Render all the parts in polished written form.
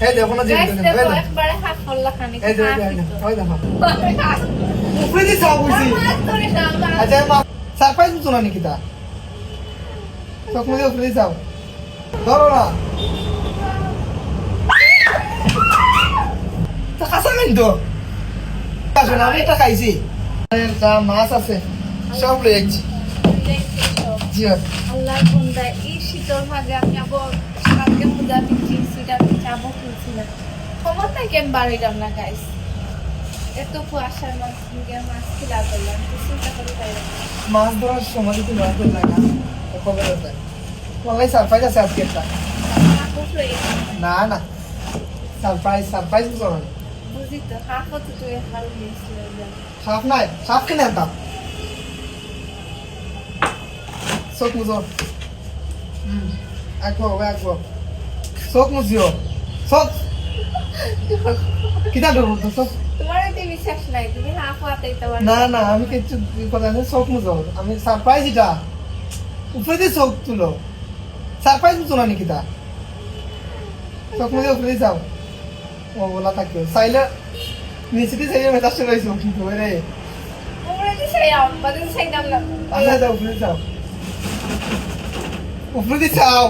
এই দেখো না গাইস জিনিস দেখো একবারে হাফ ফল্লা খানি এই দেখো ওই দেখো উপরে দিয়ে চাও বুঝি আচ্ছা মা সারপ্রাইজ বুঝো না নিকিতা চোখ মুজে উপরে দিয়ে চাও ধরো না তো খাসা নাই তো আসলে আমি এটা খাইছি যা মাছ আছে সব লেগেছি জি আল্লাহ বন্দা এই শীতের মাঝে আমি আবার কালকে পূজা দিচ্ছি সেটা চাবো খুলছিলাম খবর নাই কেন বাড়িলাম না গাইস এত কুয়াশার মাছ মাছ খিলা করলাম চিন্তা করে পাইলাম মাছ ধরার সময় যদি মাছ ধরে লাগা খবর আছে ওলাই সারপ্রাইজ আছে আজকে একটা না না সারপ্রাইজ বুঝো না বুঝি তো হাফ তো তুই হাল দিয়েছিল সাপ নাই সাপ কিনে আনতাম চোখ মুজো একবো চোখ মুজিও চোখ কিতা ধরবো তো চোখ তোমার এতে বিশ্বাস নাই তুমি হাফ হাতাইতে পারো না না আমি কিছু কথা নেই চোখ মুজো আমি সারপ্রাইজ এটা উপরে দিয়ে চোখ তুলো সারপ্রাইজ বুঝো না নিকিতা চোখ মুজে উপরে দিয়ে যাও ও বলা থাকিও চাইলে নিচে দিয়ে চাইলে মেজাজটা রয়েছে কিন্তু রে উপরে দিয়ে সেই আমাদের সেই নাম না আচ্ছা যাও উপরে যাও উপরে দিয়ে যাও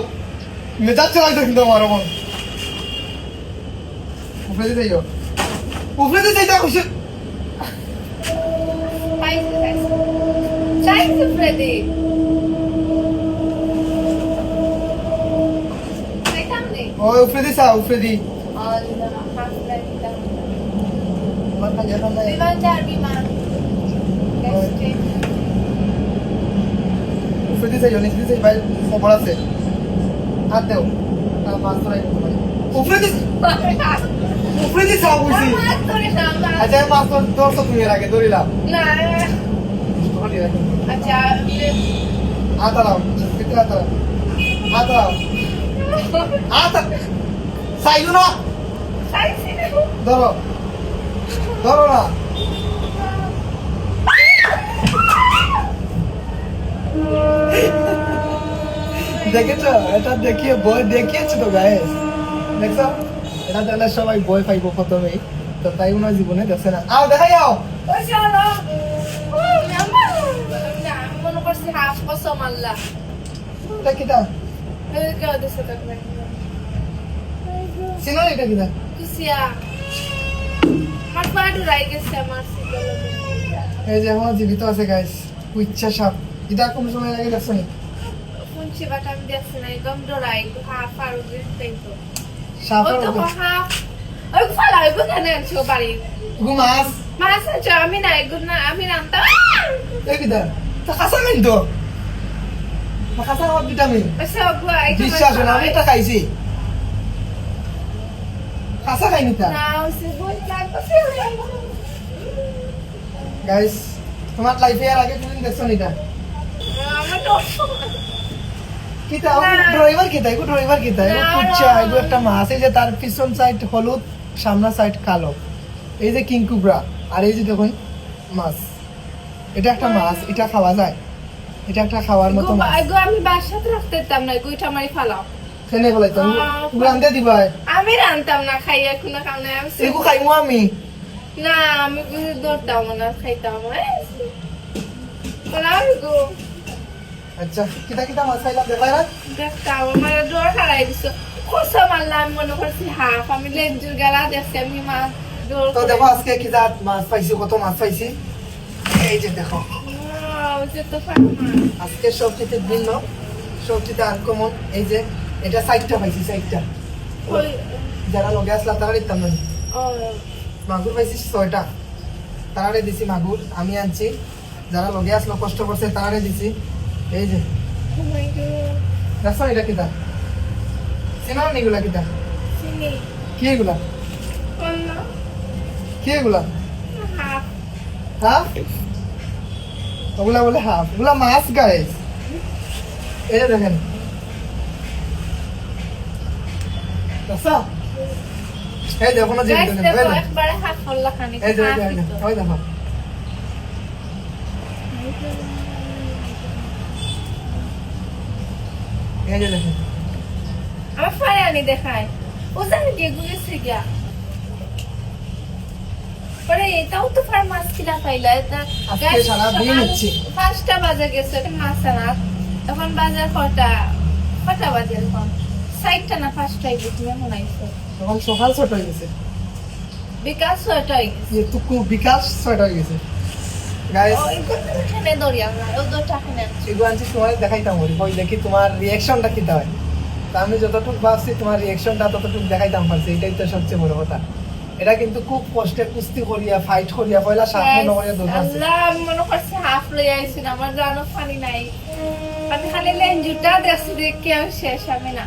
মেজাজ চালাইতো কিন্তু আমার মন উপরে দিয়ে যাইও উপরে দিয়ে যাইতে খুশি চাইছে ফ্রেডি ওই উপরে দিয়ে যাও উপরে দিয়ে আল্লাহ হাফ লাইটা আমার কাছে এখন নাই বিমান চার বিমান উপরে দিয়ে যাইও নিচে দিয়ে যাই ভাই খবর আছে হাত দেও আর মাছ ধরাই উপরে দিয়ে যাও বুঝি আচ্ছা মাছ ধরছো তুমি এর আগে ধরিলাম আচ্ছা হাত আলাও ভিতরে হাত আলাও হাত চাইলো না ধরো ধরো না দেখেছো এটা দেখিয়ে বই দেখিয়েছে তো গায়ে দেখছো এটা তাহলে সবাই বই পাইবো প্রথমেই তো তাই ওনার জীবনে দেখছে না আও দেখাই যাও মনে করছি হাফ কসম আল্লাহ এটা কিটা কেউ দেশে থাকবে চিনো এটা কিটা কুসিয়া আমার পা ডুরাই গেছে আমার এই যে এখন জীবিত আছে গাইস উচ্চা সাপ এটা কোন সময় আগে দেখছো নি শুনছি বাট আমি দেখছি না একদম ডরাই হাফ আর তাই তো সাপ ও তো হাফ ওই ফালা ওই কোথায় আনছো বাড়ি মাছ মাছ আছে আমি না এগুলো না আমি রান্তাম এই কিটা তা খাসা নাই তো খাসা আমার ভিটামিন সব বিশ্বাস না আমি এটা খাইছি খাসা খাইনি তা না ওসে বই লাগছে গাইস তোমার লাইফে আর আগে কোনদিন দেখছো নি এটা আমার তো কিতা ড্রাইভার কিতা এগো ড্রাইভার কিতা এগো কুচ্চা এগো একটা মাছ এই যে তার পিছন সাইড হলুদ সামনা সাইড কালো এই যে কিং কুবরা আর এই যে দেখুন মাছ এটা একটা মাছ এটা খাওয়া যায় এটা একটা খাওয়ার মতো মাছ গো আমি বাসাতে রাখতে দিতাম না গুইটা মারি ফালাও খেনে বলাইতো রান্ধে দিবা আমি রান্তাম না খাই এখন না কারণে আমি এগো খাইমু আমি না আমি ধরতাম না খাইতাম গো আচ্ছা কিতা কিতা মাছ খাইলা দেখাই রাখ দেখতাম আমার ডর হারাই দিছো কসা মারলাম আমি মনে করছি হাফ আমি লেঞ্জুর গেলা দেখছি আমি মাছ ডর তো দেখো আজকে কি জাত মাছ পাইছি কত মাছ পাইছি এই যে দেখো তো ফাঁকা আজকে সবজিতে ভিন্ন সবজিতে আনকমন এই যে এটা সাইডটা পাইছি সাইডটা ওই যারা লগে আসলা তারা দিতাম না ও মাগুর পাইছি 6টা তারারে দিছি মাগুর আমি আনছি যারা লগে আসলো কষ্ট করছে তারারে দিছি এই যে মাই গড দেখো এটা কিতা চিনাও নি এগুলা কিতা চিনি কি এগুলা অন্য কি এগুলা হাফ হাফ ওগুলা বলে হাফ ওগুলা মাছ গাইস এই যে দেখেন দেখছো এই দেখো না যে গাইস দেখো একবারে হাফ ফল্লা খানি এই যে ওই দেখো এই যে দেখেন আমার ফায়ানি দেখায় ও জানে কি গুলেছে গিয়া পরে এটাও তো ফার মাছ কিনা পাইলা এটা আজকে সারাদিন হচ্ছে। 5টা বাজে গেছে এটা মাছ আনা তখন বাজার কটা বাজে এখন 6টা না 5টায় গেছে মনে হইছে তখন সকাল 6টা হয়ে গেছে বিকাশ 6টায় গেছে এটুকু বিকাশ 6টা হয়ে গেছে গাইস ও এখানে দরিয়া না ও দুটো এখানে এগুলো আনছি তোমার দেখাইতাম ওই দেখি তোমার রিয়াকশনটা কিটা হয় তা আমি যতটুকু ভাবছি তোমার রিয়াকশনটা ততটুকু দেখাইতাম পারছি এটাই তো সবচেয়ে বড় কথা এটা কিন্তু খুব কষ্টে কুস্তি করিয়া ফাইট করিয়া পয়লা 7 মনে করিয়া দৌড় মারছে আল্লাহ আমি মনে করছি হাফ লই আইছি আমার জানো পানি নাই আমি খালি লেঞ্জুটা দেখছি দেখে আমি শেষ আমি না